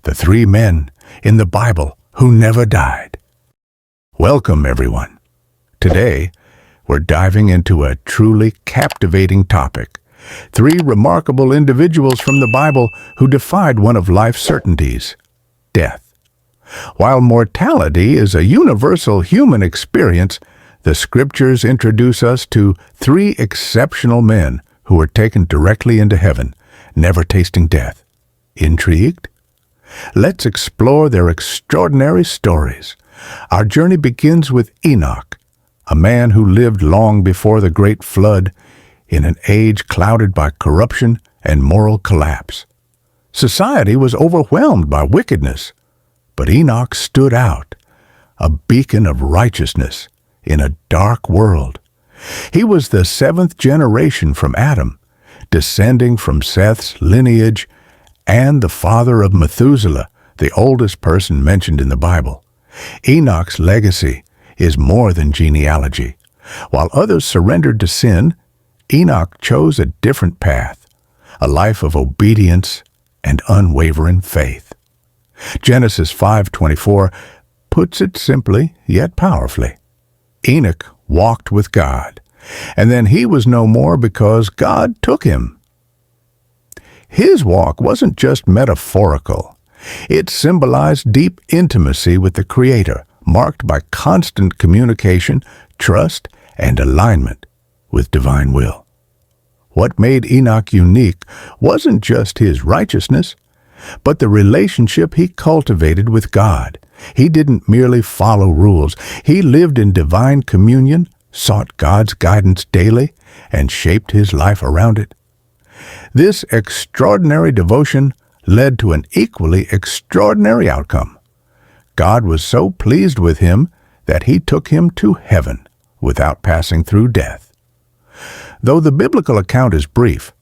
the three men in the Bible who never died. Welcome, everyone. Today, we're diving into a truly captivating topic. Three remarkable individuals from the Bible who defied one of life's certainties, death. While mortality is a universal human experience, the Scriptures introduce us to three exceptional men who were taken directly into heaven, never tasting death. Intrigued? Let's explore their extraordinary stories. Our journey begins with Enoch, a man who lived long before the great flood in an age clouded by corruption and moral collapse. Society was overwhelmed by wickedness, but Enoch stood out, a beacon of righteousness in a dark world. He was the seventh generation from Adam, descending from Seth's lineage and the father of Methuselah, the oldest person mentioned in the Bible. Enoch's legacy is more than genealogy. While others surrendered to sin, Enoch chose a different path, a life of obedience and unwavering faith. Genesis 5:24 puts it simply yet powerfully. Enoch walked with God, and then he was no more because God took him. His walk wasn't just metaphorical. It symbolized deep intimacy with the Creator, marked by constant communication, trust, and alignment with divine will. What made Enoch unique wasn't just his righteousness, but the relationship he cultivated with God. He didn't merely follow rules. He lived in divine communion, sought God's guidance daily, and shaped his life around it. This extraordinary devotion led to an equally extraordinary outcome. God was so pleased with him that he took him to heaven without passing through death. Though the biblical account is brief,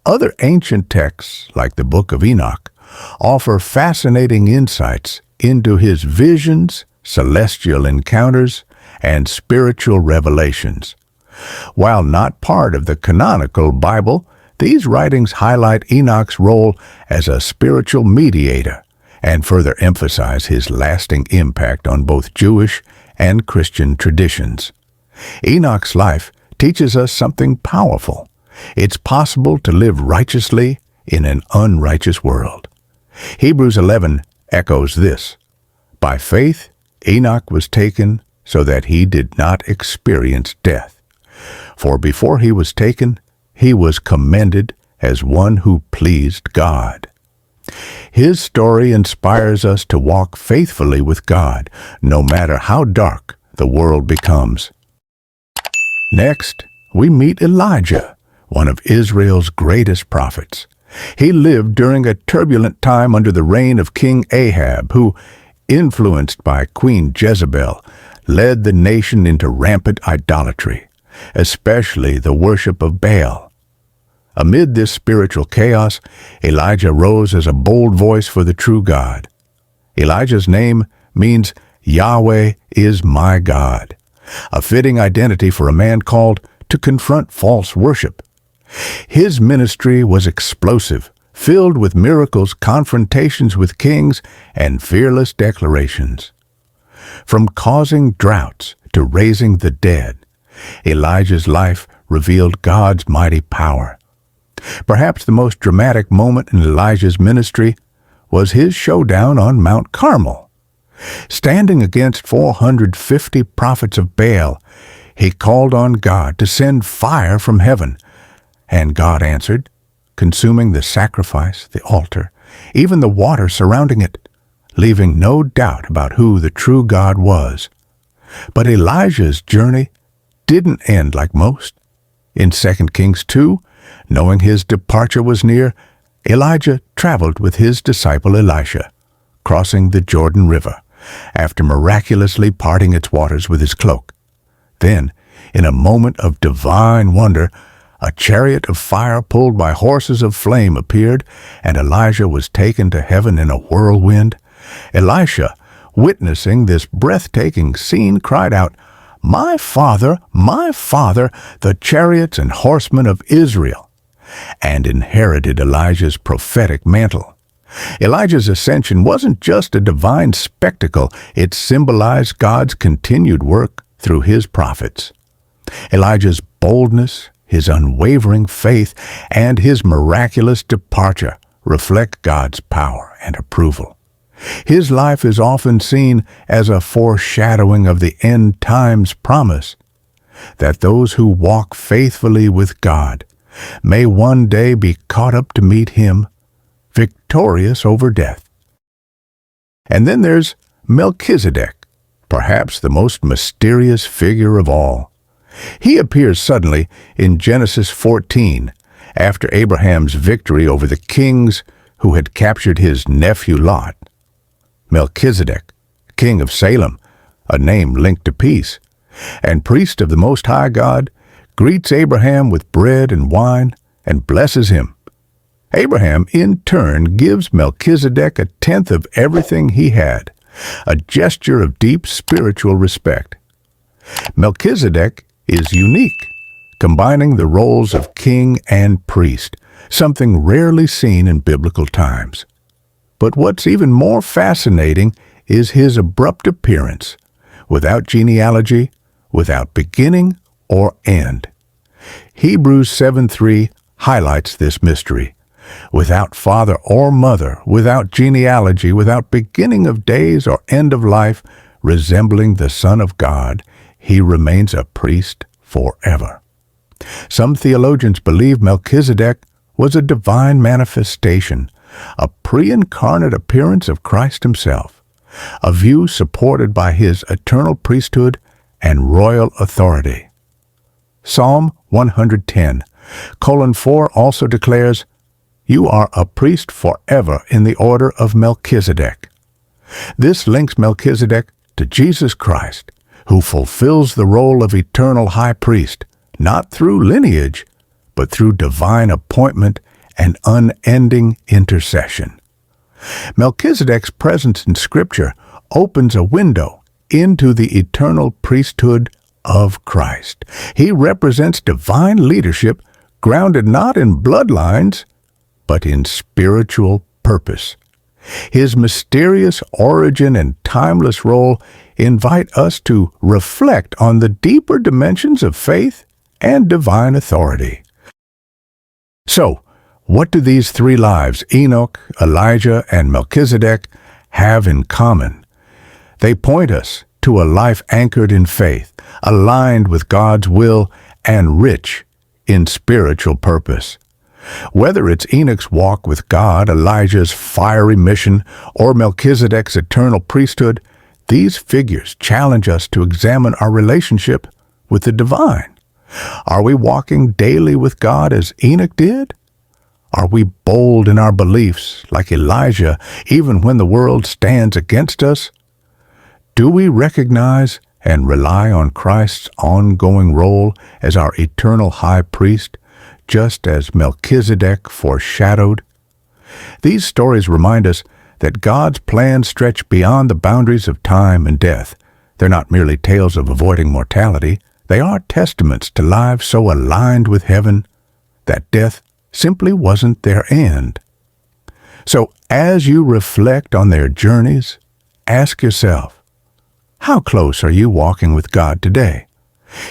other ancient texts, like the Book of Enoch, offer fascinating insights into his visions, celestial encounters, and spiritual revelations. While not part of the canonical Bible, these writings highlight Enoch's role as a spiritual mediator and further emphasize his lasting impact on both Jewish and Christian traditions. Enoch's life teaches us something powerful. It's possible to live righteously in an unrighteous world. Hebrews 11 echoes this. By faith, Enoch was taken so that he did not experience death. For before he was taken, he was commended as one who pleased God. His story inspires us to walk faithfully with God, no matter how dark the world becomes. Next, we meet Elijah, one of Israel's greatest prophets. He lived during a turbulent time under the reign of King Ahab, who, influenced by Queen Jezebel, led the nation into rampant idolatry, especially the worship of Baal. Amid this spiritual chaos, Elijah rose as a bold voice for the true God. Elijah's name means Yahweh is my God, a fitting identity for a man called to confront false worship. His ministry was explosive, filled with miracles, confrontations with kings, and fearless declarations. From causing droughts to raising the dead, Elijah's life revealed God's mighty power. Perhaps the most dramatic moment in Elijah's ministry was his showdown on Mount Carmel. Standing against 450 prophets of Baal, he called on God to send fire from heaven, and God answered, consuming the sacrifice, the altar, even the water surrounding it, leaving no doubt about who the true God was. But Elijah's journey didn't end like most. In 2 Kings 2, knowing his departure was near, Elijah traveled with his disciple Elisha, crossing the Jordan River, after miraculously parting its waters with his cloak. Then, in a moment of divine wonder, a chariot of fire pulled by horses of flame appeared, and Elijah was taken to heaven in a whirlwind. Elisha, witnessing this breathtaking scene, cried out, my father, the chariots and horsemen of Israel," and inherited Elijah's prophetic mantle. Elijah's ascension wasn't just a divine spectacle, it symbolized God's continued work through his prophets. Elijah's boldness, his unwavering faith, and his miraculous departure reflect God's power and approval. His life is often seen as a foreshadowing of the end times promise that those who walk faithfully with God may one day be caught up to meet him, victorious over death. And then there's Melchizedek, perhaps the most mysterious figure of all. He appears suddenly in Genesis 14, after Abraham's victory over the kings who had captured his nephew Lot. Melchizedek, king of Salem, a name linked to peace, and priest of the Most High God, greets Abraham with bread and wine and blesses him. Abraham, in turn, gives Melchizedek a tenth of everything he had, a gesture of deep spiritual respect. Melchizedek is unique, combining the roles of king and priest, something rarely seen in biblical times. But what's even more fascinating is his abrupt appearance, without genealogy, without beginning or end. Hebrews 7:3 highlights this mystery. Without father or mother, without genealogy, without beginning of days or end of life, resembling the Son of God, he remains a priest forever. Some theologians believe Melchizedek was a divine manifestation, a pre-incarnate appearance of Christ himself, a view supported by his eternal priesthood and royal authority. Psalm 110:4 also declares, "You are a priest forever in the order of Melchizedek." This links Melchizedek to Jesus Christ, who fulfills the role of eternal high priest, not through lineage, but through divine appointment and unending intercession. Melchizedek's presence in Scripture opens a window into the eternal priesthood of Christ. He represents divine leadership grounded not in bloodlines, but in spiritual purpose. His mysterious origin and timeless role invite us to reflect on the deeper dimensions of faith and divine authority. So, what do these three lives, Enoch, Elijah, and Melchizedek, have in common? They point us to a life anchored in faith, aligned with God's will, and rich in spiritual purpose. Whether it's Enoch's walk with God, Elijah's fiery mission, or Melchizedek's eternal priesthood, these figures challenge us to examine our relationship with the divine. Are we walking daily with God as Enoch did? Are we bold in our beliefs, like Elijah, even when the world stands against us? Do we recognize and rely on Christ's ongoing role as our eternal high priest, just as Melchizedek foreshadowed? These stories remind us that God's plans stretch beyond the boundaries of time and death. They're not merely tales of avoiding mortality. They are testaments to lives so aligned with heaven that death simply wasn't their end. So as you reflect on their journeys, ask yourself, how close are you walking with God today?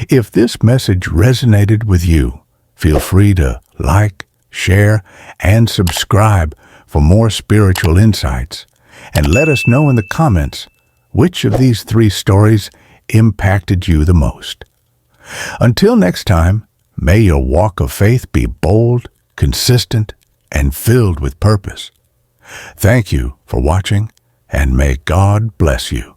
If this message resonated with you, feel free to like, share, and subscribe for more spiritual insights. And let us know in the comments which of these three stories impacted you the most. Until next time, may your walk of faith be bold, consistent, and filled with purpose. Thank you for watching, and may God bless you.